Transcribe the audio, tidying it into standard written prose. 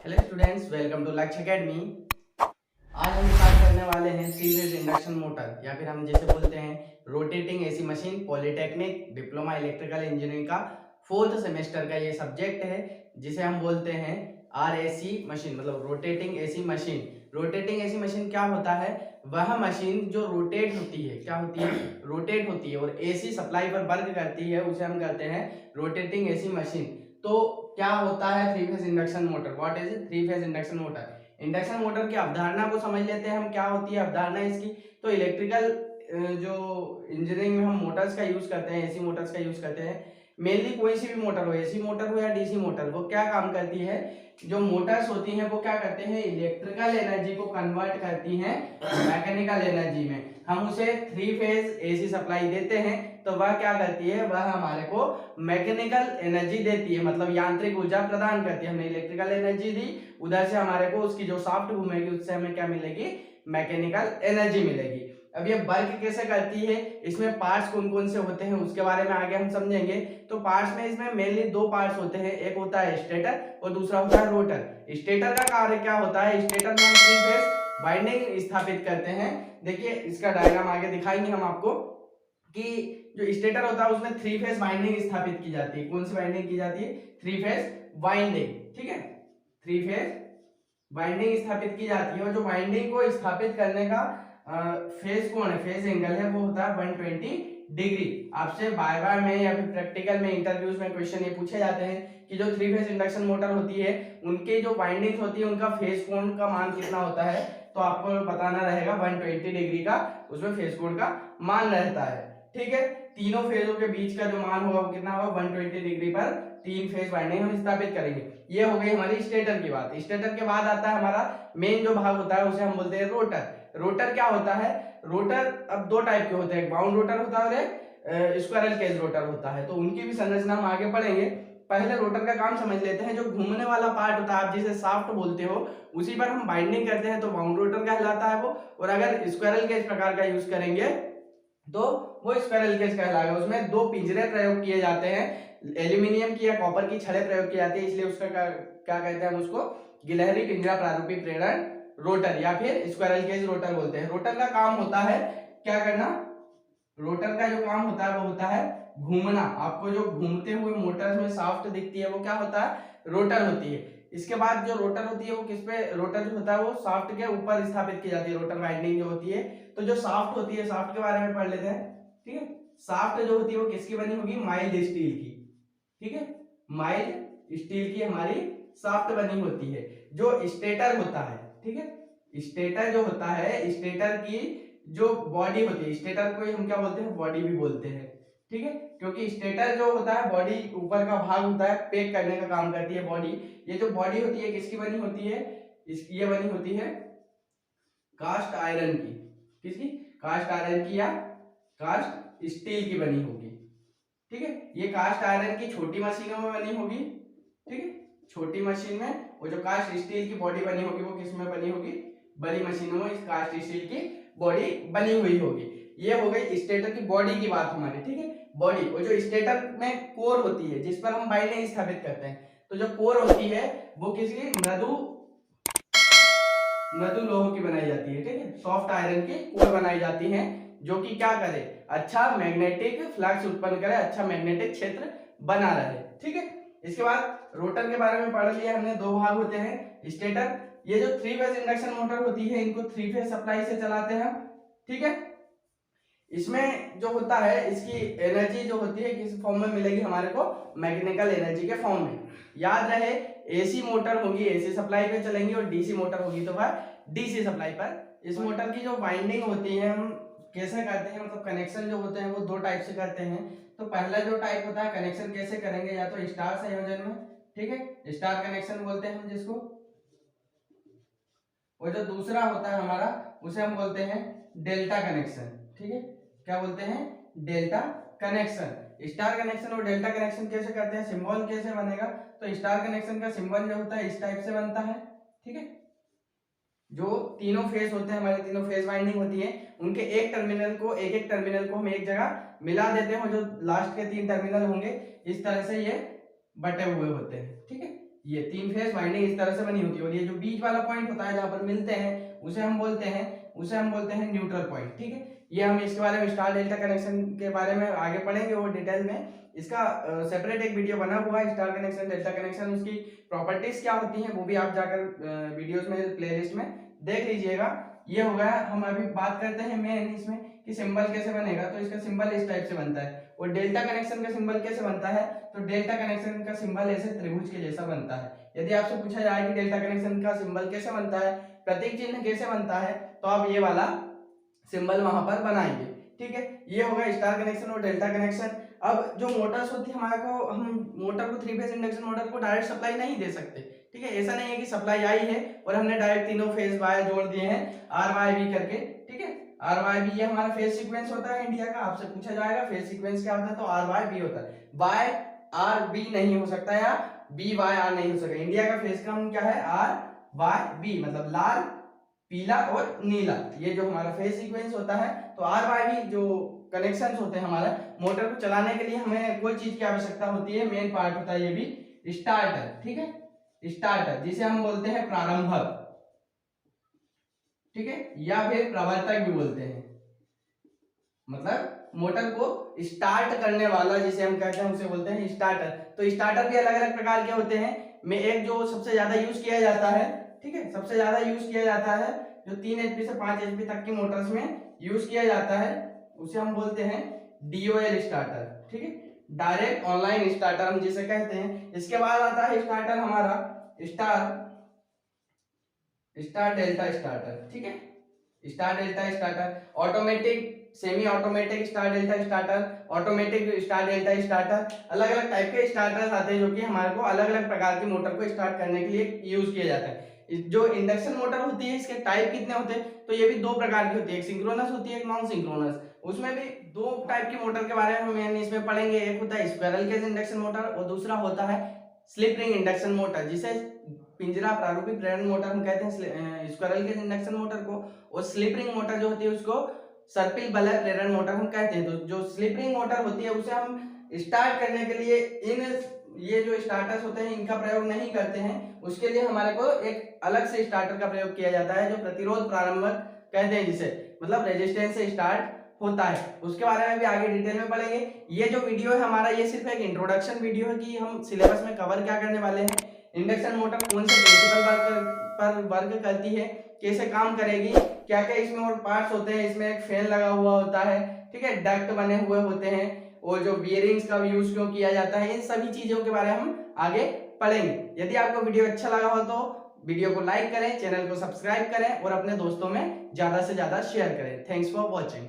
Hello students, welcome to लक्ष्य academy. आज हम स्टार्ट करने वाले हैं थ्री फेज इंडक्शन मोटर या फिर हम जैसे बोलते हैं rotating AC machine. Polytechnic diploma electrical engineering का फोर्थ सेमेस्टर का ये सब्जेक्ट है जिसे हम बोलते हैं RAC मशीन, मतलब rotating AC machine. Rotating AC machine क्या होता है? वह मशीन जो रोटेट होती है, क्या होती है? रोटेट होती है और एसी सप्लाई पर वर्क करती है, उसे हम कहते हैं रोटेटिंग एसी मशीन। तो क्या होता है three phase induction motor? What is three phase induction motor? Induction motor की अवधारणा को समझ लेते हैं हम, क्या होती है अवधारणा इसकी। तो इलेक्ट्रिकल जो इंजीनियरिंग में हम मोटर्स का यूज करते हैं, एसी मोटर्स का यूज करते हैं। मेनली कोई सी भी मोटर हो, एसी मोटर हो या डीसी मोटर, वो क्या काम करती है? जो मोटर्स होती हैं वो क्या करते हैं? इलेक्ट्रिकल एनर्जी को कन्वर्ट करती हैं मैकेनिकल एनर्जी में। हम उसे थ्री फेज एसी सप्लाई देते हैं तो वह क्या करती है? वह हमारे को मैकेनिकल एनर्जी देती है, मतलब यांत्रिक ऊर्जा प्रदान करती है। हमने इलेक्ट्रिकल एनर्जी दी, उधर से हमारे को उसकी जो शाफ्ट घूमेगी उससे हमें क्या मिलेगी? मैकेनिकल एनर्जी मिलेगी। अब ये वर्क कैसे करती है, इसमें पार्ट्स कौन कौन से होते हैं उसके बारे में आगे हम समझेंगे। तो पार्ट्स में इसमें मेनली दो पार्ट्स होते हैं, एक होता है स्टेटर और दूसरा होता है रोटर। स्टेटर का कार्य क्या होता है? स्टेटर में हम थ्री फेज वाइंडिंग स्थापित करते हैं। देखिए इसका डायग्राम आगे दिखाएंगे हम आपको कि जो स्टेटर होता है उसमें थ्री फेज वाइंडिंग स्थापित की जाती है। कौन सी वाइंडिंग की जाती है? थ्री फेज वाइंडिंग, ठीक है। थ्री फेज वाइंडिंग स्थापित की जाती है और जो वाइंडिंग को स्थापित करने का फेज कौन है, फेज एंगल है, वो होता है 120 डिग्री। आपसे बार में या फिर प्रैक्टिकल में, इंटरव्यूज में क्वेश्चन ये पूछे जाते हैं कि जो थ्री फेज इंडक्शन मोटर होती है उनके जो वाइंडिंग होती है उनका फेज कोण का मान कितना होता है, तो आपको बताना रहेगा 120 डिग्री का उसमें फेज कोण का मान रहता है, ठीक है। तीनों फेजों के बीच का जो मान होगा वो कितना होगा? 120 डिग्री पर तीन फेज वाइंडिंग हम स्थापित करेंगे। ये हो गई हमारी स्टेटर की बात। स्टेटर के बाद आता है हमारा मेन जो भाग होता है उसे हम बोलते हैं रोटर। रोटर क्या होता है? रोटर अब दो टाइप के होते हैं, बाउंड रोटर होता है और एक स्क्वायरल केज रोटर होता है। तो उनकी भी संरचना हम आगे पढ़ेंगे। पहले रोटर का काम समझ लेते हैं। जो घूमने वाला पार्ट होता है, आप जिसे शाफ्ट बोलते हो, उसी पर हम बाइंडिंग करते हैं तो बाउंड रोटर कहलाता है वो। और अगर स्क्वायरल केज प्रकार का यूज करेंगे तो वो स्क्वायरल केज कहलाएगा। उसमें दो पिंजरे प्रयोग किए जाते हैं, एल्यूमिनियम की या कॉपर की छड़ें प्रयोग की जाती है, इसलिए उसका क्या कहते हैं हम उसको? गिलहरी पिंजरा प्रारूपी प्रेरण रोटर या फिर स्क्वायरल केज रोटर बोलते हैं। रोटर का काम होता है क्या करना? रोटर का जो काम होता है वो होता है घूमना। आपको जो घूमते हुए मोटर में शाफ्ट दिखती है वो क्या होता है? रोटर होती है। इसके बाद जो रोटर होती है वो किस पे? रोटर जो होता है वो शाफ्ट के ऊपर स्थापित की जाती है, रोटर वाइंडिंग जो होती है। तो जो शाफ्ट होती है, शाफ्ट के बारे में पढ़ लेते हैं, ठीक है। शाफ्ट जो होती है वो किसकी बनी होगी? माइल्ड स्टील की, ठीक है। माइल्ड स्टील की हमारी शाफ्ट बनी होती है। जो स्टेटर होता है, ठीक है, स्टेटर जो होता है, स्टेटर की जो बॉडी होती है, स्टेटर को हम क्या बोलते हैं? बॉडी भी बोलते हैं, ठीक है। क्योंकि स्टेटर जो होता है बॉडी, ऊपर का भाग होता है, पैक करने का काम करती है बॉडी। ये जो बॉडी होती है किसकी बनी होती है? ये बनी होती है कास्ट आयरन की। किसकी? कास्ट आयरन की या कास्ट स्टील की बनी होगी, ठीक है। ये कास्ट आयरन की छोटी मशीनों में बनी होगी, ठीक है, छोटी मशीन में। वो जो कास्ट स्टील की बॉडी बनी होगी वो किस में बनी होगी? बड़ी मशीनों में इस कास्ट स्टील की बॉडी बनी हुई होगी। ये हो गई स्टेटर की बॉडी की बात हमारी, ठीक है। बॉडी, वो जो स्टेटर में कोर होती है जिस पर हम बाइंडिंग स्थापित करते हैं, तो जो कोर होती है वो किसकी? मृदु लोह की बनाई जाती है, ठीक है। सॉफ्ट आयरन की कोर बनाई जाती है जो कि क्या करे? अच्छा मैग्नेटिक फ्लक्स उत्पन्न करे, अच्छा मैग्नेटिक क्षेत्र बना रहे, ठीक है। इसके बाद रोटर के बारे में पढ़ लिया हमने। दो भाग होते हैं स्टेटर। ये जो थ्री फेज इंडक्शन मोटर होती है इनको थ्री फेज सप्लाई से चलाते हैं, ठीक है। इसमें जो होता है इसकी एनर्जी जो होती है किस फॉर्म में मिलेगी हमारे को? मैकेनिकल एनर्जी के फॉर्म में। याद रहे, एसी मोटर होगी एसी सप्लाई पे चलेंगी और डीसी मोटर होगी तो वह डीसी सप्लाई पर। इस मोटर की जो वाइंडिंग होती है हम कैसे करते हैं, मतलब कनेक्शन जो होते हैं वो दो टाइप से करते हैं। तो पहला जो टाइप होता है कनेक्शन कैसे करेंगे? या तो स्टार संयोजन में, ठीक है, स्टार कनेक्शन बोलते हैं हम जिसको। और जो दूसरा होता है हमारा उसे हम बोलते हैं डेल्टा कनेक्शन, ठीक है। क्या बोलते हैं? Delta connection. स्टार कनेक्शन और डेल्टा कनेक्शन कैसे करते हैं? सिंबल कैसे बनेगा? तो स्टार कनेक्शन का सिंबल जो होता है इस टाइप से बनता है, ठीक है। जो तीनों फेज होते हैं हमारे, तीनों फेज वाइंडिंग होती है, उनके एक टर्मिनल को हम एक जगह मिला देते हैं और जो लास्ट के तीन टर्मिनल होंगे इस तरह से ये बटे हुए होते हैं, ठीक है। ये 3 फेज वाइंडिंग इस तरह से बनी होती है, और ये जो बीच वाला पॉइंट होता है जहां पर मिलते हैं उसे हम बोलते हैं न्यूट्रल पॉइंट। ठीक है, ये हम इसके बारे में स्टार डेल्टा कनेक्शन के बारे में आगे पढ़ेंगे और डिटेल में। इसका सेपरेट एक वीडियो बना हुआ है, स्टार कनेक्शन डेल्टा कनेक्शन, उसकी प्रॉपर्टीज क्या होती हैं वो भी आप जाकर वीडियोस में प्लेलिस्ट में देख लीजिएगा। ये हो गया। हम अभी बात करते हैं मेन इसमें कि सिंबल कैसे बनेगा। तो इसका सिंबल इस टाइप से बनता है, और डेल्टा कनेक्शन का सिंबल कैसे बनता है, तो डेल्टा कनेक्शन का सिंबल ऐसे त्रिभुज के जैसा बनता है। यदि आपसे पूछा जाए कि डेल्टा कनेक्शन का सिंबल कैसे बनता है, प्रतीक चिन्ह कैसे बनता है, तो आप ये वाला सिंबल वहां पर बनाएंगे। ठीक है, ये होगा स्टार कनेक्शन और डेल्टा कनेक्शन। अब जो मोटर्स होती है हमारे को, हम मोटर को 3 फेज इंडक्शन मोटर को डायरेक्ट सप्लाई नहीं दे सकते। ठीक है, ऐसा नहीं है कि सप्लाई आई है और हमने डायरेक्ट तीनों फेज वायर जोड़ दिए हैं आर वाई बी करके। ठीक है, आर वाई बी ये हमारा फेज सीक्वेंस होता है इंडिया का। आपसे पूछा जाएगा फेज सीक्वेंस क्या होता है, तो आर वाई बी होता है। वाई आर बी नहीं हो सकता, या बी वाई आर नहीं हो सकता। इंडिया का फेज क्रम क्या है, आर वाई बी, मतलब लाल पीला और नीला, ये जो हमारा फेज सीक्वेंस होता है। तो आर वाई बी जो कनेक्शंस होते हैं हमारे मोटर को चलाने के लिए, हमें कोई चीज की आवश्यकता होती है, मेन पार्ट होता है ये भी स्टार्टर। ठीक है, स्टार्टर जिसे हम बोलते हैं प्रारंभक, ठीक है, या फिर प्रवर्तक भी बोलते हैं, मतलब मोटर को स्टार्ट करने वाला जिसे हम कहते हैं उसे बोलते हैं स्टार्टर। तो स्टार्टर भी अलग अलग प्रकार के होते हैं। में एक जो सबसे ज्यादा यूज किया जाता है, ठीक है, सबसे ज्यादा यूज किया जाता है जो 3 HP से 5 HP तक की मोटर्स में यूज किया जाता है, उसे हम बोलते हैं DOL स्टार्टर। ठीक है, डायरेक्ट ऑनलाइन स्टार्टर हम जिसे कहते हैं। इसके बाद आता है स्टार्टर हमारा स्टार डेल्टा स्टार्टर। ठीक है, star delta starter, automatic semi automatic star delta starter, automatic star delta starter, अलग अलग टाइप के स्टार्टर्स आते हैं जो कि हमारे को अलग अलग प्रकार की मोटर को स्टार्ट करने के लिए यूज किए जाते हैं। जो इंडक्शन मोटर होती है इसके टाइप कितने होते हैं, तो ये भी 2 प्रकार की होती है, एक सिंक्रोनस होती है, एक नॉन सिंक्रोनस। उसमें भी 2 टाइप की मोटर के बारे में हम इसमें पढ़ेंगे। एक होता है स्क्वायरल केज इंडक्शन मोटर और दूसरा होता है स्लिप रिंग इंडक्शन मोटर, जिसे पिंजरा प्रारूपिक प्रेरण मोटर हम कहते हैं स्क्वायरल केज इंडक्शन मोटर को, और स्लिप रिंग मोटर जो होती है उसको सर्पिल बल प्रेरण मोटर हम कहते हैं। तो जो स्लिप रिंग मोटर होती है उसे हम स्टार्ट करने के लिए ये जो स्टार्टर्स होते हैं इनका प्रयोग नहीं करते हैं। उसके लिए हमारे को एक अलग से स्टार्टर का प्रयोग किया जाता है जो प्रतिरोध प्रारंभक कहते हैं, जिसे मतलब रेजिस्टेंस से स्टार्ट होता है। उसके बारे में भी आगे डिटेल में पढ़ेंगे। ये जो वीडियो है हमारा, ये सिर्फ एक इंट्रोडक्शन वीडियो है कि हम सिलेबस में कवर क्या करने वाले हैं, इंडक्शन मोटर कौन से प्रिंसिपल पर वर्क करती है, कैसे काम करेगी, क्या क्या इसमें और पार्ट्स होते हैं। इसमें एक फैन लगा हुआ होता है, ठीक है, डक्ट बने हुए होते हैं, और जो बियरिंग्स का यूज क्यों किया जाता है, इन सभी चीजों के बारे में हम आगे पढ़ेंगे। यदि आपको वीडियो अच्छा लगा हो तो वीडियो को लाइक करें, चैनल को सब्सक्राइब करें और अपने दोस्तों में ज्यादा से ज्यादा शेयर करें। Thanks for watching.